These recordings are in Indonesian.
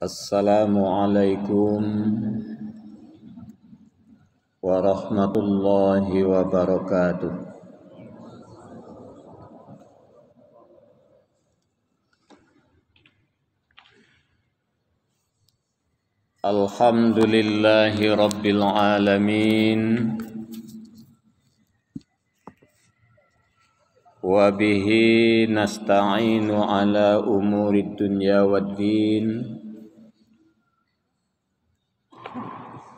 Assalamualaikum warahmatullahi wabarakatuh. Alhamdulillahi rabbil alamin. Wa bihi nasta'inu ala umurid dunya waddin.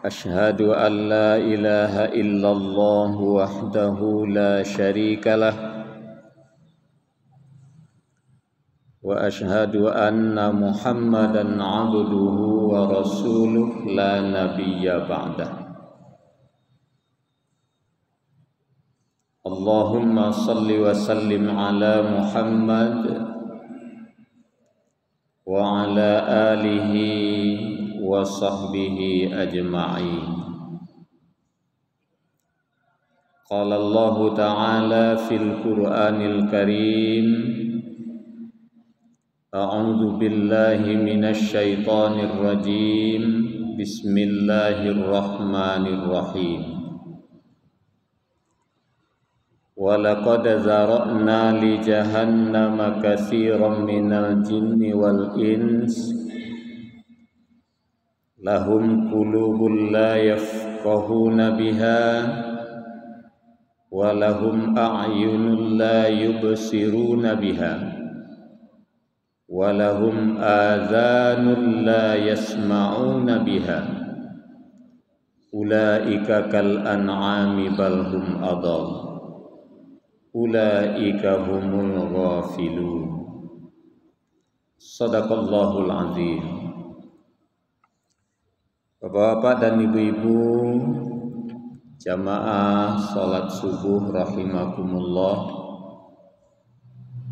Ashhadu an la ilaha illallah wahdahu la syarika lah wa ashhadu anna Muhammadan abduhu wa rasuluh la nabiyya ba'dah. Allahumma salli wa sallim ala Muhammad wa ala alihi wa sahbihi ajma'in. Qala Allah ta'ala fil Qur'anil Karim, a'udzu billahi minasy syaithanir rajim. Bismillahirrahmanirrahim. Wa laqad zara'na li jahannama katsiran minal jinni wal ins lahum qulubun la yafqahuna biha wa lahum a'yunun la yubsiruna biha wa lahum adhanun la yasma'una biha ulaika kal an'ami bal hum adall ulaika humul ghafilun. Shadaqallahul azim. Bapak-bapak dan ibu-ibu jamaah salat subuh rahimakumullah,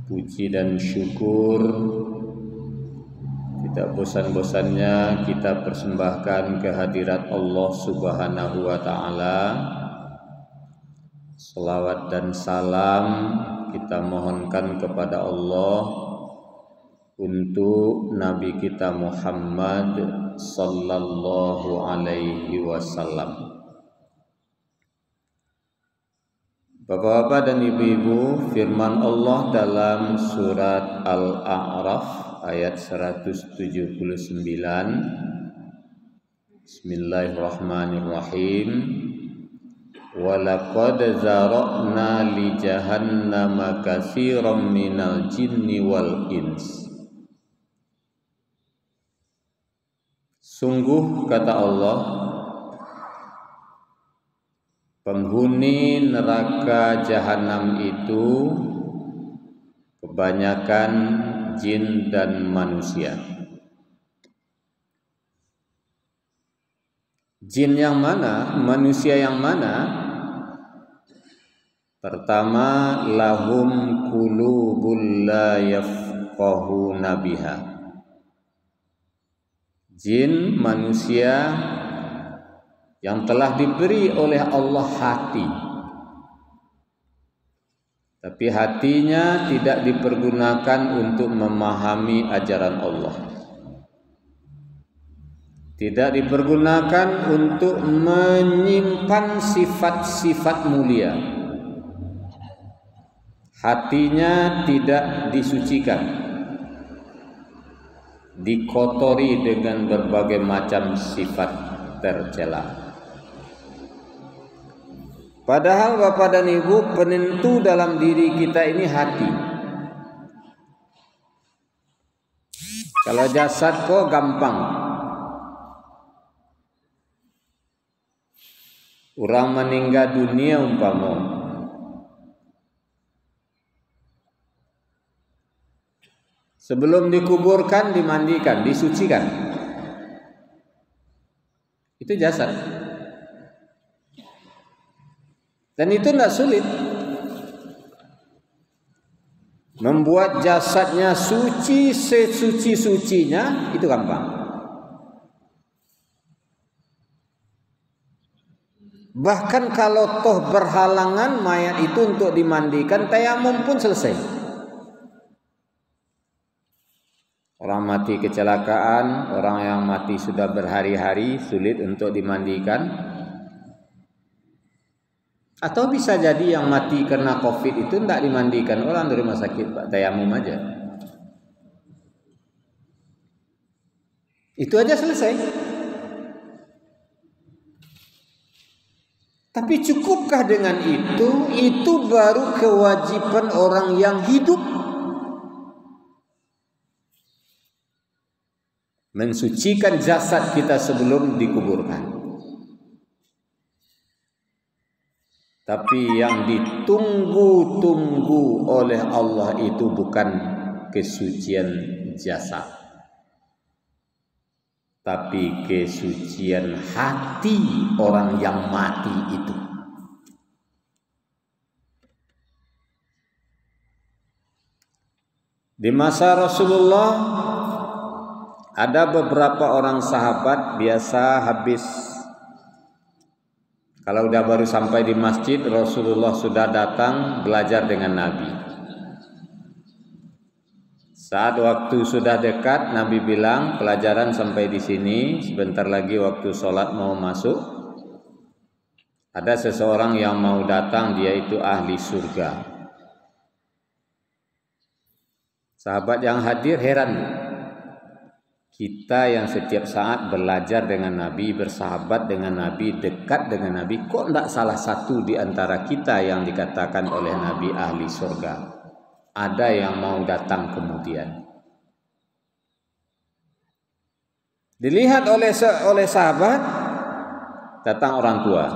puji dan syukur tidak bosan-bosannya kita persembahkan kehadirat Allah Subhanahu wa ta'ala. Selawat dan salam kita mohonkan kepada Allah untuk Nabi kita Muhammad sallallahu alaihi wasallam. Bapak-bapak dan ibu-ibu, firman Allah dalam surat Al-A'raf ayat 179. Bismillahirrahmanirrahim. Wa laqad zara'na li jahannama katsiran minal jinni wal ins. Sungguh kata Allah, penghuni neraka jahanam itu kebanyakan jin dan manusia. Jin yang mana? Manusia yang mana? Pertama, lahum qulubul la yafqahuna biha. Jin manusia yang telah diberi oleh Allah hati, tapi hatinya tidak dipergunakan untuk memahami ajaran Allah, tidak dipergunakan untuk menyimpan sifat-sifat mulia. Hatinya tidak disucikan, dikotori dengan berbagai macam sifat tercela. Padahal Bapak dan Ibu, penentu dalam diri kita ini hati. Kalau jasad kok gampang. Orang meninggal dunia umpama, sebelum dikuburkan, dimandikan, disucikan. Itu jasad. Dan itu tidak sulit. Membuat jasadnya suci sesuci-sucinya itu gampang. Bahkan kalau toh berhalangan mayat itu untuk dimandikan, tayamum pun selesai. Orang mati kecelakaan, orang yang mati sudah berhari-hari sulit untuk dimandikan. Atau bisa jadi yang mati karena COVID itu tidak dimandikan, orang dari rumah sakit Pak, tayamum aja. Itu aja selesai. Tapi cukupkah dengan itu? Itu baru kewajiban orang yang hidup. Mensucikan jasad kita sebelum dikuburkan. Tapi yang ditunggu-tunggu oleh Allah itu bukan kesucian jasad, tapi kesucian hati orang yang mati itu. Di masa Rasulullah ada beberapa orang sahabat biasa habis, kalau udah baru sampai di masjid, Rasulullah sudah datang belajar dengan Nabi. Saat waktu sudah dekat, Nabi bilang, pelajaran sampai di sini, sebentar lagi waktu sholat mau masuk. Ada seseorang yang mau datang, dia itu ahli surga. Sahabat yang hadir heran. Kita yang setiap saat belajar dengan Nabi, bersahabat dengan Nabi, dekat dengan Nabi, kok tidak salah satu di antara kita yang dikatakan oleh Nabi ahli surga? Ada yang mau datang kemudian. Dilihat oleh sahabat, datang orang tua.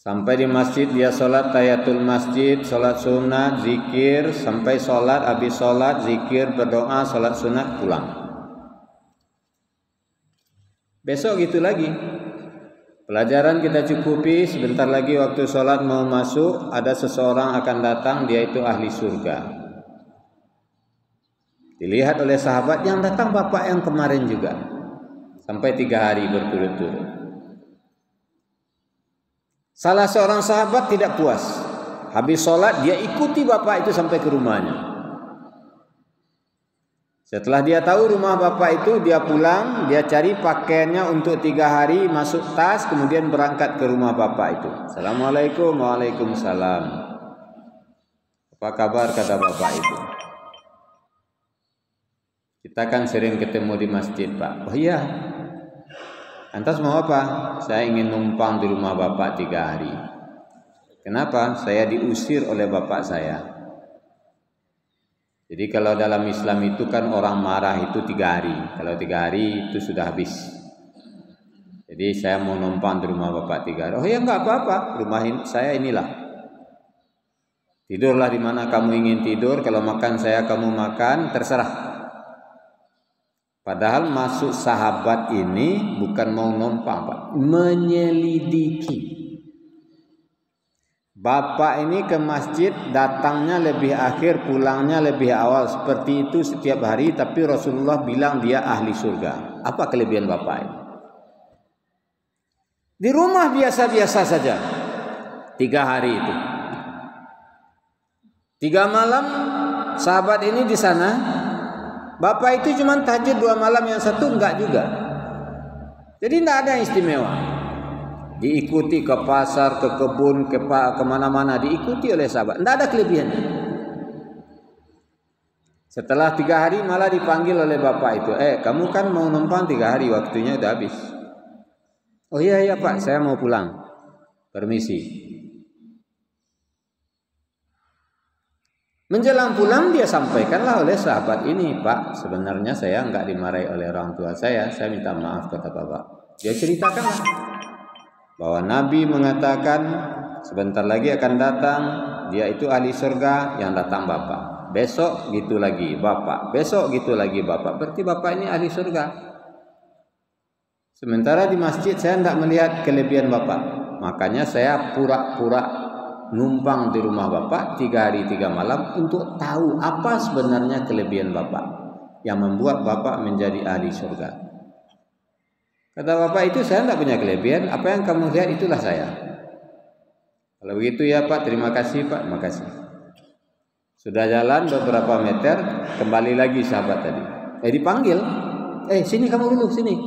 Sampai di masjid dia sholat tahiyatul masjid, sholat sunat, zikir, sampai sholat, habis sholat, zikir, berdoa, sholat sunat, pulang. Besok gitu lagi. Pelajaran kita cukupi, sebentar lagi waktu sholat mau masuk, ada seseorang akan datang, dia itu ahli surga. Dilihat oleh sahabat, yang datang bapak yang kemarin juga. Sampai 3 hari berturut-turut. Salah seorang sahabat tidak puas. Habis sholat dia ikuti bapak itu sampai ke rumahnya. Setelah dia tahu rumah bapak itu, dia pulang, dia cari pakaiannya untuk 3 hari, masuk tas, kemudian berangkat ke rumah bapak itu. Assalamualaikum, waalaikumsalam. Apa kabar, kata bapak itu? Kita kan sering ketemu di masjid, Pak. Oh iya. Antas mau apa? Saya ingin numpang di rumah bapak 3 hari. Kenapa? Saya diusir oleh bapak saya. Jadi kalau dalam Islam itu kan orang marah itu 3 hari. Kalau 3 hari itu sudah habis. Jadi saya mau numpang di rumah bapak 3 hari. Oh ya enggak apa-apa. Rumah saya inilah. Tidurlah di mana kamu ingin tidur. Kalau makan saya kamu makan. Terserah. Padahal masuk sahabat ini bukan mau numpang, Pak, menyelidiki. Bapak ini ke masjid datangnya lebih akhir, pulangnya lebih awal. Seperti itu setiap hari, tapi Rasulullah bilang dia ahli surga. Apa kelebihan bapak ini? Di rumah biasa-biasa saja. 3 hari itu. 3 malam sahabat ini di sana. Bapak itu cuma tahajud 2 malam, yang satu enggak juga. Jadi tidak ada yang istimewa. Diikuti ke pasar, ke kebun, kemana-mana, diikuti oleh sahabat. Tidak ada kelebihan. Setelah 3 hari malah dipanggil oleh bapak itu. Kamu kan mau numpang 3 hari, waktunya udah habis. Oh iya Pak, saya mau pulang. Permisi. Menjelang pulang dia sampaikanlah oleh sahabat ini, Pak, sebenarnya saya enggak dimarahi oleh orang tua saya minta maaf, kata bapak. Dia ceritakanlah bahwa Nabi mengatakan sebentar lagi akan datang, dia itu ahli surga, yang datang bapak. Besok gitu lagi bapak, besok gitu lagi bapak. Berarti bapak ini ahli surga. Sementara di masjid saya tidak melihat kelebihan bapak. Makanya saya pura-pura numpang di rumah bapak 3 hari 3 malam untuk tahu apa sebenarnya kelebihan bapak yang membuat bapak menjadi ahli surga. Kata bapak itu, saya tidak punya kelebihan, apa yang kamu lihat itulah saya. Kalau begitu ya Pak, terima kasih Pak, makasih. Sudah jalan beberapa meter, kembali lagi sahabat tadi. Dipanggil, sini kamu dulu, sini.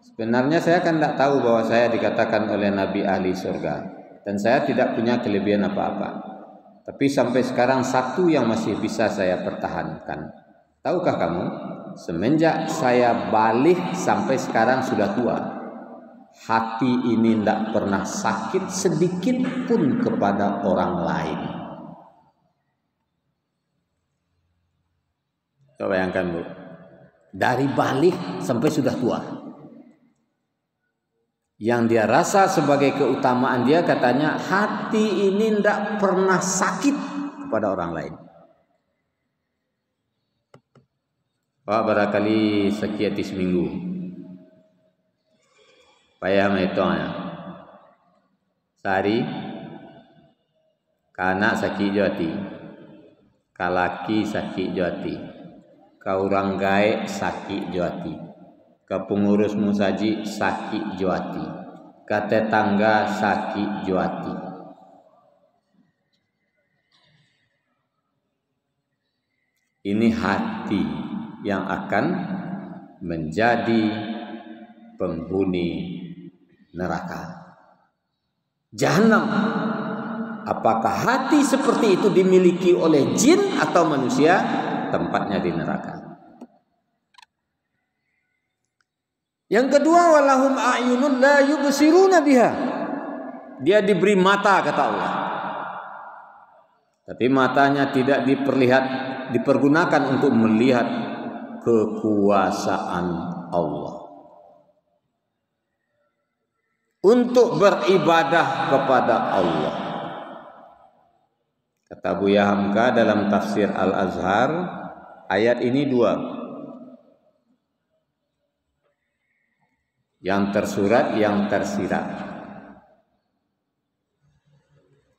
Sebenarnya saya kan tidak tahu bahwa saya dikatakan oleh Nabi ahli surga, dan saya tidak punya kelebihan apa-apa. Tapi sampai sekarang satu yang masih bisa saya pertahankan. Tahukah kamu, semenjak saya balik sampai sekarang sudah tua, hati ini tidak pernah sakit sedikit pun kepada orang lain. Coba bayangkan Bu, dari balik sampai sudah tua. Yang dia rasa sebagai keutamaan dia, katanya hati ini tidak pernah sakit kepada orang lain. Pak barangkali sekian seminggu. Payah metongnya. Sehari, kanak sakit jati, kalaki sakit jati, kaurang gaek sakit jati, ke pengurus musaji sakit jati, ke tetangga sakit jati. Ini hati yang akan menjadi penghuni neraka Jahannam. Apakah hati seperti itu dimiliki oleh jin atau manusia? Tempatnya di neraka. Yang kedua, walahum a'yunun la yubsiruna biha. Dia diberi mata, kata Allah, tapi matanya tidak dipergunakan untuk melihat kekuasaan Allah, untuk beribadah kepada Allah. Kata Buya Hamka dalam tafsir Al-Azhar, ayat ini dua. Yang tersurat, yang tersirat.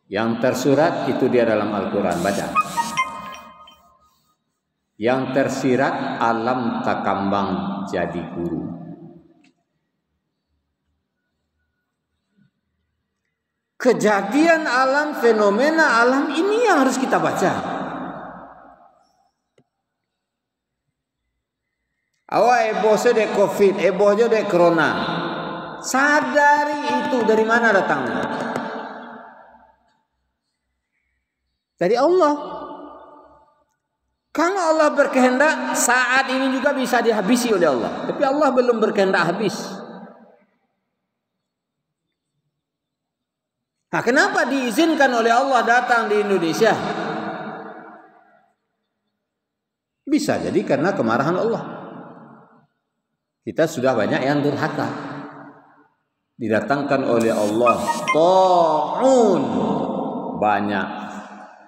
Yang tersurat itu dia dalam Al-Quran, baca. Yang tersirat, alam takambang jadi guru. Kejadian alam, fenomena alam ini yang harus kita baca. Awak ebo sedek covid, ebo je dek corona. Sadari itu dari mana datangnya? Dari Allah. Kalau Allah berkehendak, saat ini juga bisa dihabisi oleh Allah. Tapi Allah belum berkehendak habis. Nah, kenapa diizinkan oleh Allah datang di Indonesia? Bisa jadi karena kemarahan Allah. Kita sudah banyak yang durhaka. Didatangkan oleh Allah ta'un, banyak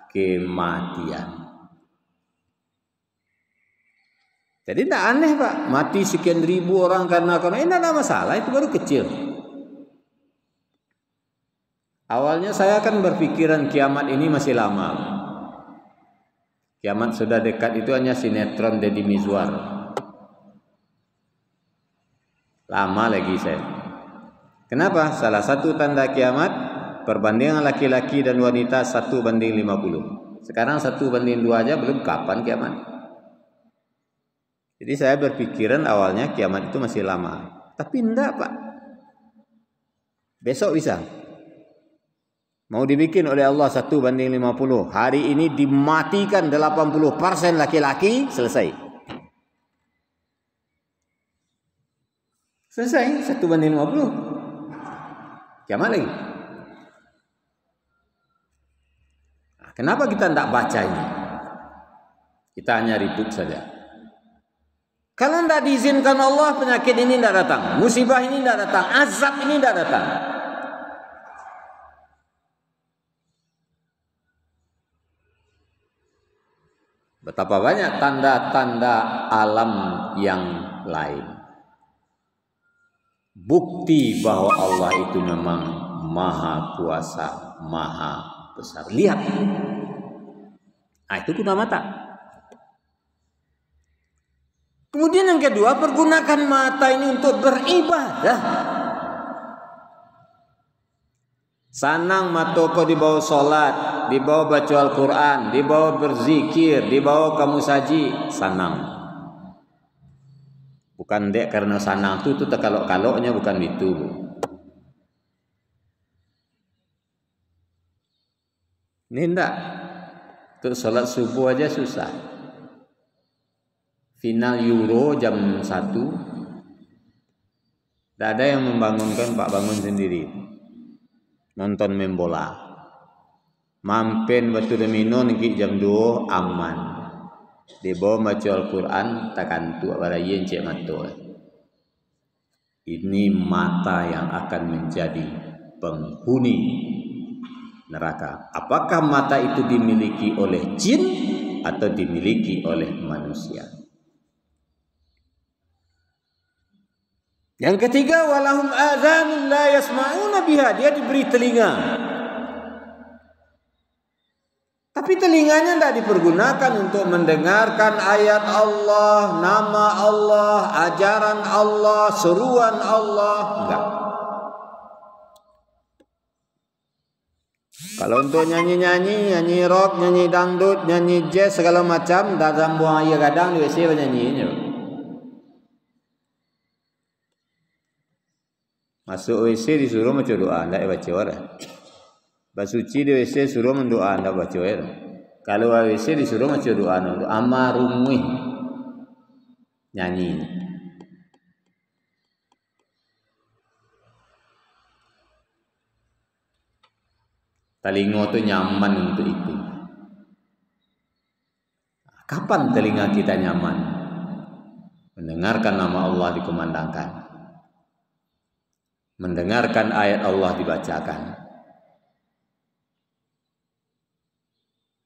kematian. Jadi tidak aneh Pak, mati sekian ribu orang karena ini tidak ada masalah, itu baru kecil. Awalnya saya kan berpikiran kiamat ini masih lama. Kiamat sudah dekat itu hanya sinetron Deddy Mizwar. Lama lagi saya. Kenapa? Salah satu tanda kiamat, perbandingan laki-laki dan wanita 1:50. Sekarang 1:2 aja, belum kapan kiamat. Jadi saya berpikiran awalnya kiamat itu masih lama. Tapi enggak Pak. Besok bisa. Mau dibikin oleh Allah 1:50. Hari ini dimatikan 80% laki-laki, selesai. Selesai 1:50. Kiamat lagi. Nah, kenapa kita tidak baca ini? Kita hanya ribut saja. Kalau tidak diizinkan Allah, penyakit ini tidak datang, musibah ini tidak datang, azab ini tidak datang. Betapa banyak tanda-tanda alam yang lain. Bukti bahwa Allah itu memang maha kuasa, maha besar. Lihat. Nah, itu guna mata. Kemudian yang kedua, pergunakan mata ini untuk beribadah. Sanang matoko di bawah sholat, dibawa baca Al-Quran, dibawa berzikir, dibawa kamu saji, sanang. Bukan dek karena sanang tu terkalok-kaloknya, bukan itu. Ini enggak. Untuk sholat subuh aja susah. Final Euro jam 1. Tidak ada yang membangunkan, Pak bangun sendiri. Nonton main bola. Mampin batu domino niki jam 2 aman. Dibawa baca Al-Quran takkan tu pada yen cek mata. Ini mata yang akan menjadi penghuni neraka. Apakah mata itu dimiliki oleh jin atau dimiliki oleh manusia? Yang ketiga, walahum adzanun la yasma'una biha, dia diberi telinga. Tapi telinganya tidak dipergunakan untuk mendengarkan ayat Allah, nama Allah, ajaran Allah, seruan Allah, enggak. Kalau untuk nyanyi-nyanyi, nyanyi rock, nyanyi dangdut, nyanyi jazz segala macam, dah buang air kadang di WC bernyanyinya. Masuk WC disuruh baca doa, tidak baca orang. Basuci di WC suruh mendoa, tidak baca orang. Kalau WC disuruh baca doa, amarumwi nyanyi. Telinga itu nyaman untuk itu. Kapan telinga kita nyaman? Mendengarkan nama Allah dikumandangkan. Mendengarkan ayat Allah dibacakan.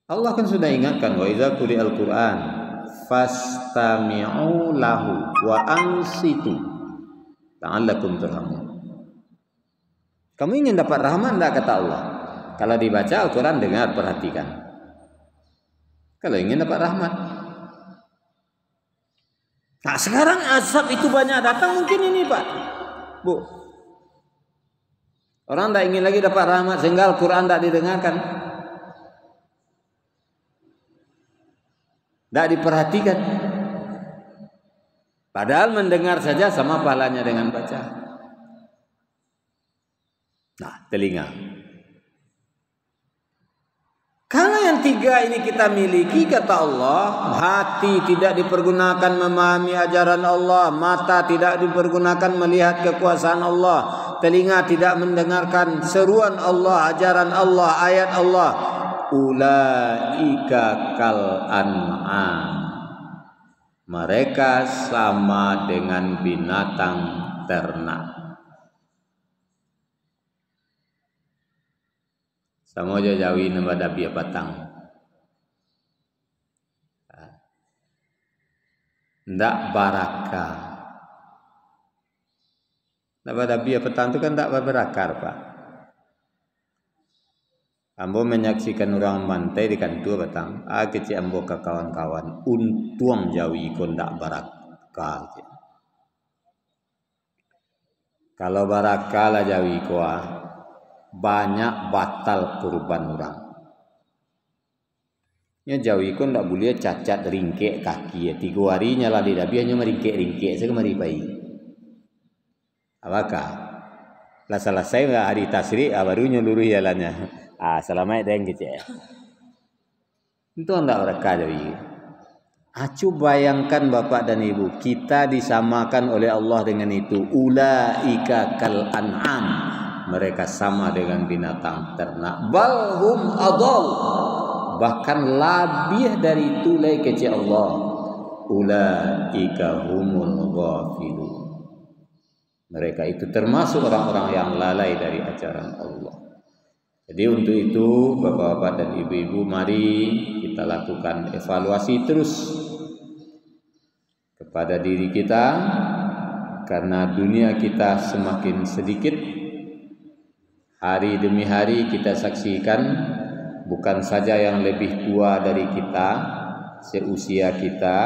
Allah kan sudah ingatkan, wa idza quri'al Qur'an fastami'u lahu wa ansitu la'allakum turhamun. Kamu ingin dapat rahmat enggak, kata Allah? Kalau dibaca Al-Quran, dengar, perhatikan. Kalau ingin dapat rahmat. Nah, sekarang azab itu banyak datang mungkin ini, Pak, Bu. Orang tidak ingin lagi dapat rahmat sehingga Al-Quran tidak didengarkan, tidak diperhatikan. Padahal mendengar saja sama pahalanya dengan baca. Nah, telinga. Kalau yang tiga ini kita miliki, kata Allah, hati tidak dipergunakan memahami ajaran Allah, mata tidak dipergunakan melihat kekuasaan Allah, telinga tidak mendengarkan seruan Allah, ajaran Allah, ayat Allah, ulaika kal an'am, mereka sama dengan binatang ternak. Sama aja jawi nembada biar patang. Ndak barakah. Nembada biar petang itu kan ndak berakar, Pak. Ambo menyaksikan orang mantai di kantor petang. Kecik ambo ke kawan-kawan. Untung jawi ikon ndak barakah. Kalau barakah lah jawi kuah. Banyak batal kurban orang. Ya jawi ko ndak boleh cacat ringkek kaki ya. 3 hari nyala di dabi hanya meringkek-ringkek saya kemari pai. Apakah? Lah selesai enggak hari tasrik baru nyeluruh jalannya. Selamat dan kecek. Itu ndak berkah jawi. Acu bayangkan Bapak dan Ibu, kita disamakan oleh Allah dengan itu. Ulaika kal an'am. Mereka sama dengan binatang ternak. Balhum adal, bahkan lebih dari itu lagi kecil Allah. Ulaika humul ghafilun. Mereka itu termasuk orang-orang yang lalai dari ajaran Allah. Jadi untuk itu Bapak-bapak dan Ibu-ibu, mari kita lakukan evaluasi terus kepada diri kita, karena dunia kita semakin sedikit. Hari demi hari kita saksikan bukan saja yang lebih tua dari kita, seusia kita,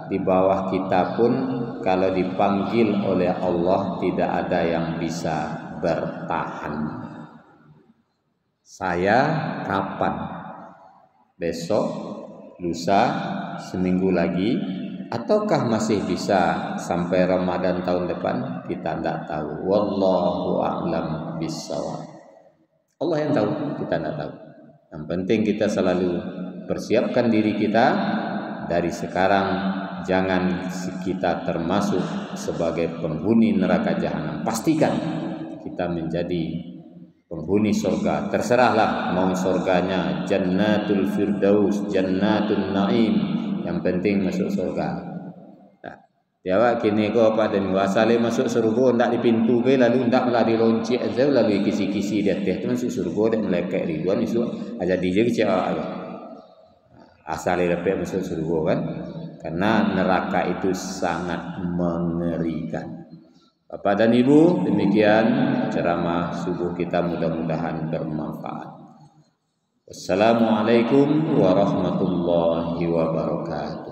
di bawah kita pun kalau dipanggil oleh Allah tidak ada yang bisa bertahan. Saya kapan? besok, lusa, seminggu lagi, ataukah masih bisa sampai Ramadan tahun depan? Kita tidak tahu. Wallahu a'lam bishawab. Allah yang tahu, kita tidak tahu. Yang penting kita selalu persiapkan diri kita dari sekarang. Jangan kita termasuk sebagai penghuni neraka jahanam. Pastikan kita menjadi penghuni surga. Terserahlah mau surganya Jannatul Firdaus, Jannatul Naim. Yang penting masuk surga. Jawab kini kau pada asale masuk surga ndak di pintu ke lalu ndak malah diloncik aja lalu kisi-kisi dia teh tu masuk surga dan malaikat ridwan isu aja DJ kecewa asale dapat masuk surga kan, karena neraka itu sangat mengerikan. Bapak dan Ibu, demikian ceramah subuh kita, mudah-mudahan bermanfaat. Wassalamualaikum warahmatullahi wabarakatuh.